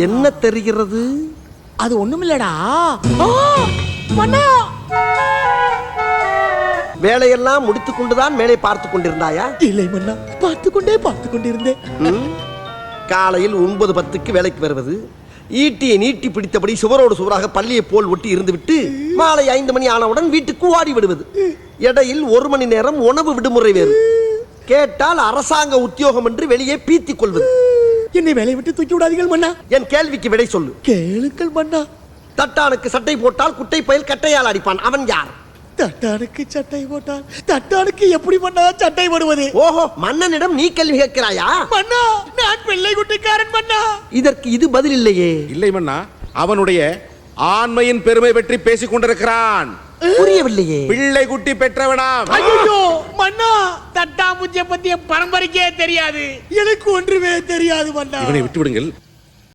என்ன தெரிகிறது? அது ஒண்ணுமில்லடா. மன்னா, வேலையெல்லாம் முடித்துக் கொண்டுதான் மேலே பார்த்து கொண்டிருந்தாயா? இல்லை மன்னா, பார்த்து கொண்டிருந்தேன். காலையில் 9:10 வேலைக்கு வருவது, ஈட்டியை நீட்டி பிடித்தபடி சுவரோடு சுவராக பள்ளியை போல் ஒட்டி இருந்துவிட்டு மாலை 5 மணி ஆனவுடன் வீட்டுக்கு ஓடி விடுவது. இடையில் 1 மணி நேரம் உணவு விடுமுறை வேறு. கேட்டால் அரசாங்க உத்தியோகம் என்று வெளியே பீத்திக் கொள்வது. என்னை வேலையை விட்டு தூக்கி விடாதீர்கள் மன்னா. என் கேள்விக்கு விடை சொல்லு. கேளுங்கள் மன்னா. தட்டானுக்கு சட்டை போட்டால் குட்டை பயல் கட்டையால் அடிப்பான், அவன் யார்? தட்டானுக்கு சட்டை போட்டால் தட்டானுக்கு எப்படி மன்னா சட்டை போடுவது? ஓஹோ, மன்னனிடம் நீ கேள்வி கேட்கிறாயா? மன்னா, நான் பிள்ளை குட்டிக்காரன் மன்னா. இதற்கு இது பதில் இல்லையே. இல்லை மன்னா, அவனுடைய ஆண்மையின் பெருமை பற்றி பேசிக் கொண்டிருக்கிறான். புரியவில்லையே. பிள்ளை குட்டி பெற்றவனாம். ஐயோ மன்னா, தட்டாம்பூச்சியை பத்தி என் பரம்பரைக்கே தெரியாது. எனக்கு ஒன்றுமே தெரியாது மன்னா. இவனை விட்டு விடுங்கள்.